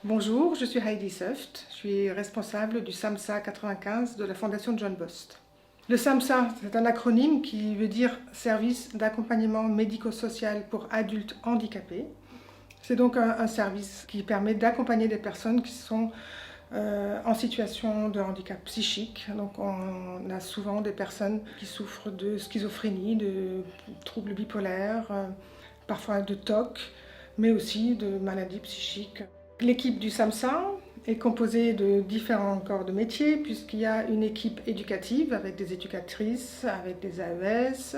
Bonjour, je suis Heidi Seuft, je suis responsable du SAMHSA 95 de la Fondation John Bost. Le SAMHSA, c'est un acronyme qui veut dire Service d'accompagnement médico-social pour adultes handicapés. C'est donc un service qui permet d'accompagner des personnes qui sont en situation de handicap psychique. Donc on a souvent des personnes qui souffrent de schizophrénie, de troubles bipolaires, parfois de TOC, mais aussi de maladies psychiques. L'équipe du SAMHSA est composée de différents corps de métier, puisqu'il y a une équipe éducative avec des éducatrices, avec des AES,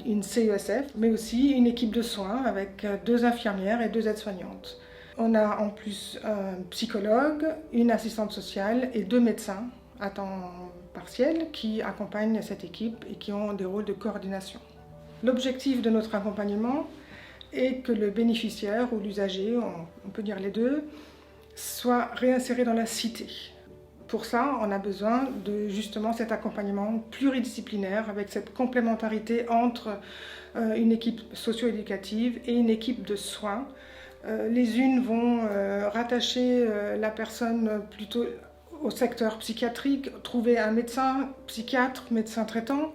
une CESF, mais aussi une équipe de soins avec 2 infirmières et 2 aides-soignantes. On a en plus un psychologue, une assistante sociale et 2 médecins à temps partiel qui accompagnent cette équipe et qui ont des rôles de coordination. L'objectif de notre accompagnement est que le bénéficiaire ou l'usager, on peut dire les deux, soit réinséré dans la cité. Pour ça, on a besoin de justement cet accompagnement pluridisciplinaire avec cette complémentarité entre une équipe socio-éducative et une équipe de soins. Les unes vont rattacher la personne plutôt au secteur psychiatrique, trouver un médecin, psychiatre, médecin traitant,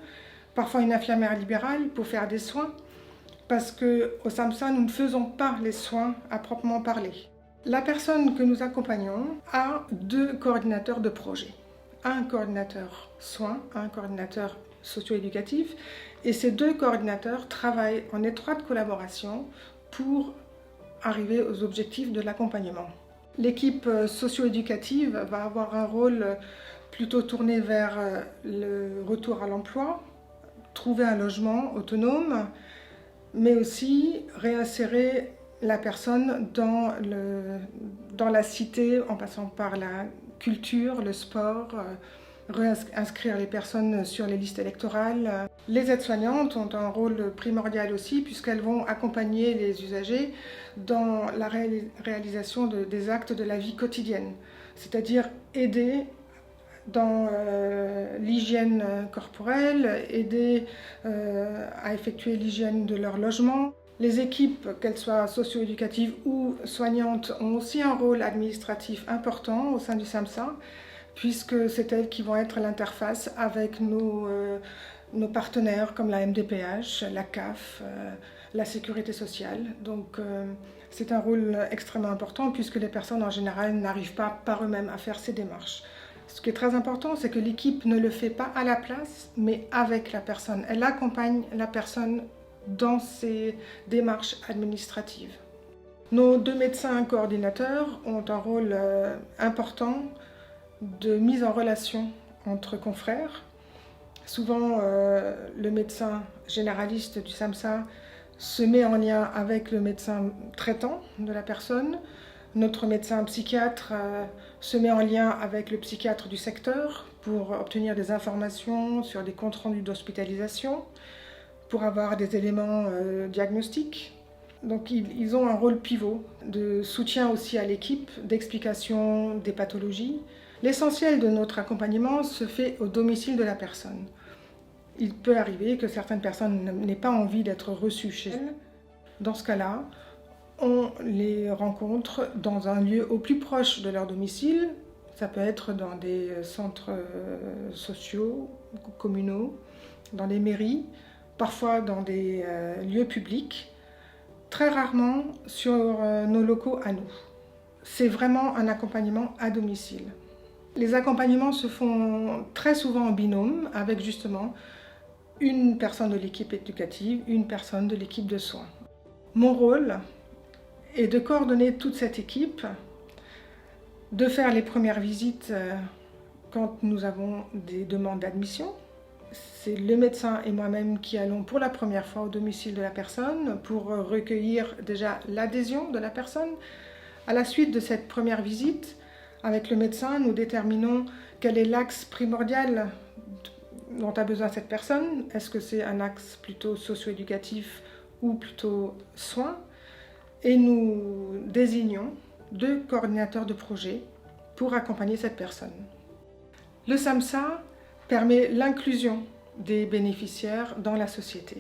parfois une infirmière libérale pour faire des soins. Parce qu'au SAMHSA, nous ne faisons pas les soins à proprement parler. La personne que nous accompagnons a 2 coordinateurs de projet. Un coordinateur soins, un coordinateur socio-éducatif. Et ces 2 coordinateurs travaillent en étroite collaboration pour arriver aux objectifs de l'accompagnement. L'équipe socio-éducative va avoir un rôle plutôt tourné vers le retour à l'emploi, trouver un logement autonome, mais aussi réinsérer la personne dans la cité en passant par la culture, le sport, réinscrire les personnes sur les listes électorales. Les aides-soignantes ont un rôle primordial aussi puisqu'elles vont accompagner les usagers dans la réalisation des actes de la vie quotidienne, c'est-à-dire aider dans l'hygiène corporelle, aider à effectuer l'hygiène de leur logement. Les équipes, qu'elles soient socio-éducatives ou soignantes, ont aussi un rôle administratif important au sein du SAMHSA, puisque c'est elles qui vont être l'interface avec nos partenaires comme la MDPH, la CAF, la Sécurité sociale. Donc c'est un rôle extrêmement important puisque les personnes en général n'arrivent pas par eux-mêmes à faire ces démarches. Ce qui est très important, c'est que l'équipe ne le fait pas à la place, mais avec la personne. Elle accompagne la personne dans ses démarches administratives. Nos 2 médecins coordinateurs ont un rôle important de mise en relation entre confrères. Souvent, le médecin généraliste du SAMHSA se met en lien avec le médecin traitant de la personne. Notre médecin psychiatre se met en lien avec le psychiatre du secteur pour obtenir des informations sur des comptes rendus d'hospitalisation, pour avoir des éléments diagnostiques. Donc ils ont un rôle pivot de soutien aussi à l'équipe, d'explication des pathologies. L'essentiel de notre accompagnement se fait au domicile de la personne. Il peut arriver que certaines personnes n'aient pas envie d'être reçues chez elles. Dans ce cas-là, on les rencontre dans un lieu au plus proche de leur domicile. Ça peut être dans des centres sociaux, communaux, dans des mairies, parfois dans des lieux publics, très rarement sur nos locaux à nous. C'est vraiment un accompagnement à domicile. Les accompagnements se font très souvent en binôme avec justement une personne de l'équipe éducative, une personne de l'équipe de soins. Mon rôle est de coordonner toute cette équipe, de faire les premières visites quand nous avons des demandes d'admission. C'est le médecin et moi-même qui allons pour la première fois au domicile de la personne pour recueillir déjà l'adhésion de la personne. À la suite de cette première visite, avec le médecin, nous déterminons quel est l'axe primordial dont a besoin cette personne. Est-ce que c'est un axe plutôt socio-éducatif ou plutôt soins? Et nous désignons 2 coordinateurs de projet pour accompagner cette personne. Le SAMHSA permet l'inclusion des bénéficiaires dans la société.